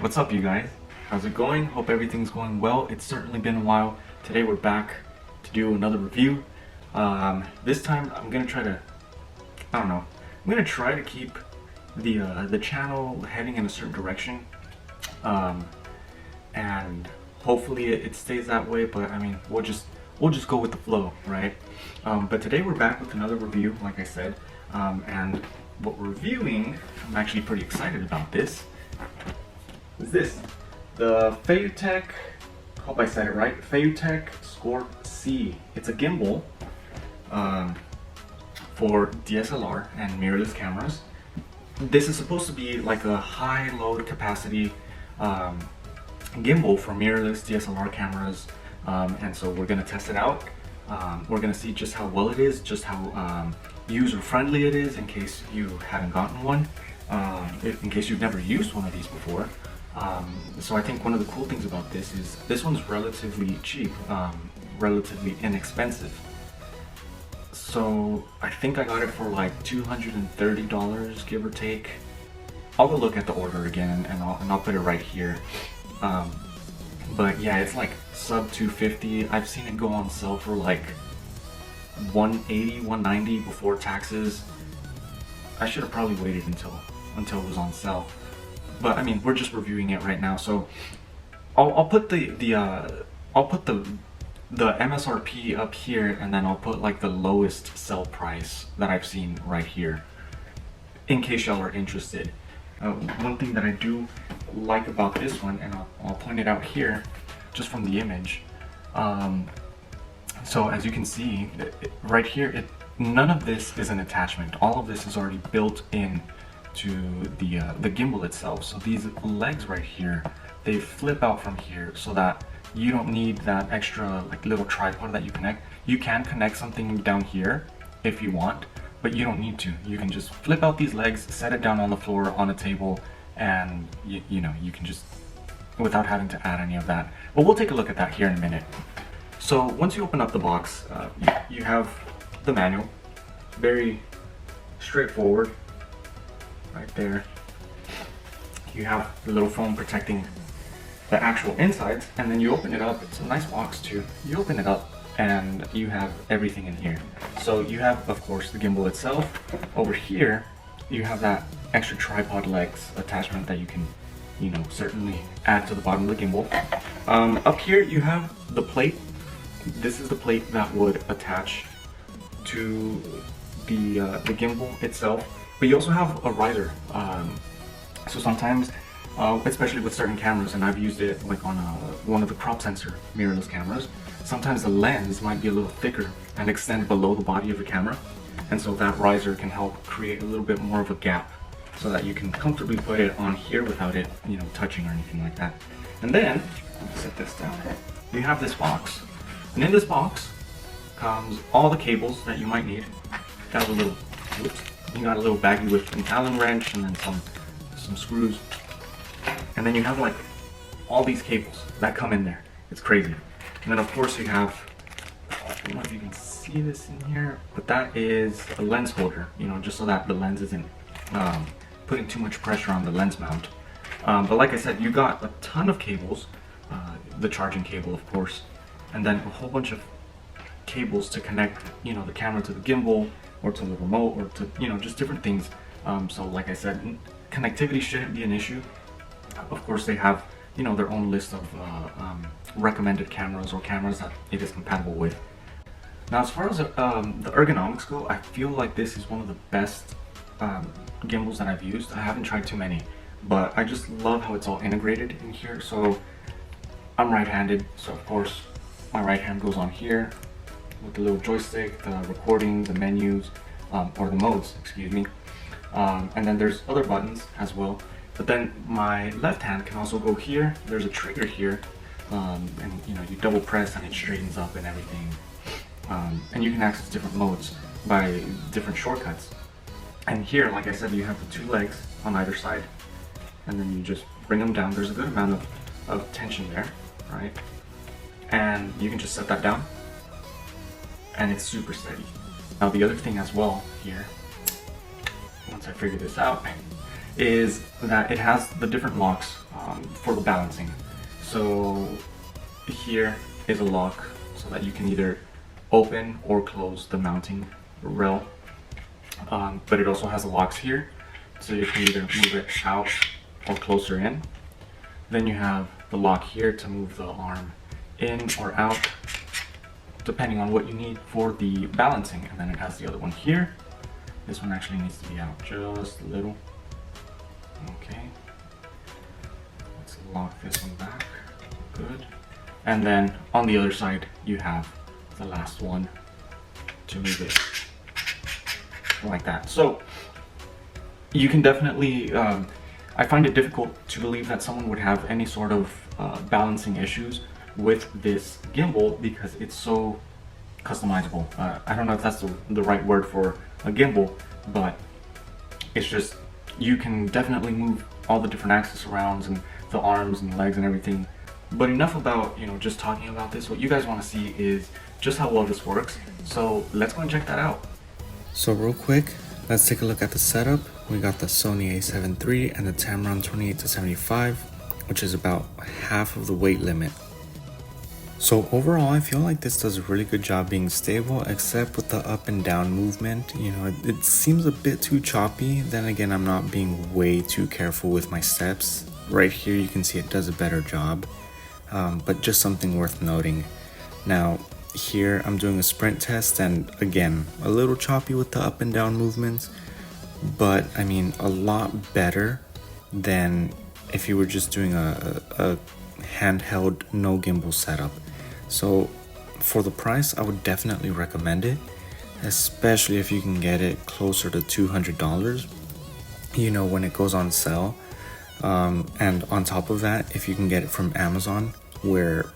What's up, you guys? How's it going? Hope everything's going well. It's certainly been a while. Today we're back to do another review. This time I'm gonna try to, I'm gonna try to keep the channel heading in a certain direction, and hopefully it stays that way. But I mean, we'll just go with the flow, right? But today we're back with another review, like I said, and what we're reviewing, I'm actually pretty excited about this. Is this the Feiyutech? Hope I said it right. Feiyutech Scorp-C. It's a gimbal for DSLR and mirrorless cameras. This is supposed to be like a high load capacity gimbal for mirrorless DSLR cameras, and so we're gonna test it out. We're gonna see just how well it is, just how user-friendly it is, in case you haven't gotten one, in case you've never used one of these before. So I think one of the cool things about this is this one's relatively cheap, relatively inexpensive. So I think I got it for like $230, give or take. I'll go look at the order again, and I'll put it right here. But yeah, it's like sub $250. I've seen it go on sale for like $180, $190 before taxes. I should have probably waited until it was on sale. But I mean, we're just reviewing it right now, so I'll put the MSRP up here, and then I'll put like the lowest sell price that I've seen right here, in case y'all are interested. One thing that I do like about this one, and I'll point it out here, just from the image. So as you can see, right here, none of this is an attachment. All of this is already built in to the gimbal itself. So these legs right here, they flip out from here, so that you don't need that extra like little tripod that you connect. You can connect something down here if you want, but you don't need to. You can just flip out these legs, set it down on the floor on a table, and you know, you can just, without having to add any of that. But we'll take a look at that here in a minute. So once you open up the box, you have the manual, very straightforward. Right there, you have the little foam protecting the actual insides, and then you open it up. It's a nice box too. You open it up and you have everything in here. So you have, of course, the gimbal itself. Over here you have that extra tripod legs attachment that you can, you know, certainly add to the bottom of the gimbal. Up here you have the plate. This is the plate that would attach to the gimbal itself. But you also have a riser, so sometimes, especially with certain cameras, and I've used it like on one of the crop sensor mirrorless cameras, sometimes the lens might be a little thicker and extend below the body of the camera, and so that riser can help create a little bit more of a gap so that you can comfortably put it on here without it, you know, touching or anything like that. And then, let's set this down, you have this box, and in this box comes all the cables that you might need. Got a little, whoops. You got a little baggie with an Allen wrench and then some screws, and then you have like all these cables that come in there. It's crazy. And then of course you have, I don't know if you can see this in here, but that is a lens holder, you know, just so that the lens isn't putting too much pressure on the lens mount. But like I said, you got a ton of cables, the charging cable of course, and then a whole bunch of cables to connect, you know, the camera to the gimbal, or to the remote, or to, you know, just different things. So like I said, connectivity shouldn't be an issue. Of course they have, you know, their own list of recommended cameras, or cameras that it is compatible with. Now as far as the ergonomics go, I feel like this is one of the best gimbals that I've used. I haven't tried too many, but I just love how it's all integrated in here. So I'm right-handed, so of course my right hand goes on here with the little joystick, the recording, the menus, or the modes, excuse me. And then there's other buttons as well. But then my left hand can also go here. There's a trigger here, and you know, you double press and it straightens up and everything. And you can access different modes by different shortcuts. And here, like I said, you have the two legs on either side, and then you just bring them down. There's a good amount of tension there, right? And you can just set that down, and it's super steady. Now the other thing as well here, once I figure this out, is that it has the different locks for the balancing. So here is a lock so that you can either open or close the mounting rail, but it also has locks here, so you can either move it out or closer in. Then you have the lock here to move the arm in or out, depending on what you need for the balancing. And then it has the other one here. This one actually needs to be out just a little. Okay. Let's lock this one back. Good. And then on the other side, you have the last one to move it like that. So you can definitely, I find it difficult to believe that someone would have any sort of balancing issues with this gimbal because it's so customizable. I don't know if that's the right word for a gimbal, but it's just, you can definitely move all the different axis arounds and the arms and legs and everything. But enough about, just talking about this. What you guys want to see is just how well this works. So let's go and check that out. So real quick, let's take a look at the setup. We got the Sony a7 III and the Tamron 28-75, which is about half of the weight limit. So overall, I feel like this does a really good job being stable, except with the up and down movement. It seems a bit too choppy. Then again, I'm not being way too careful with my steps. Right here, you can see it does a better job, but just something worth noting. Now, here I'm doing a sprint test, and again, a little choppy with the up and down movements, but I mean, a lot better than if you were just doing a handheld no gimbal setup. So for the price, I would definitely recommend it, especially if you can get it closer to $200 when it goes on sale. And on top of that, if you can get it from Amazon, where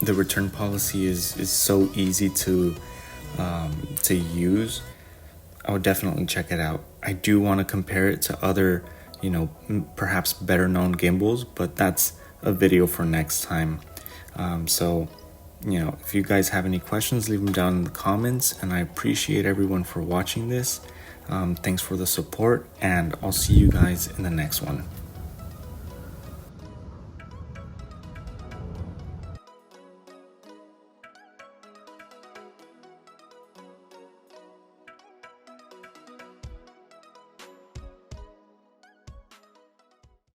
the return policy is so easy to use, I would definitely check it out. I do want to compare it to other perhaps better known gimbals, but that's a video for next time. So if you guys have any questions, leave them down in the comments, and I appreciate everyone for watching this. Thanks for the support, and I'll see you guys in the next one.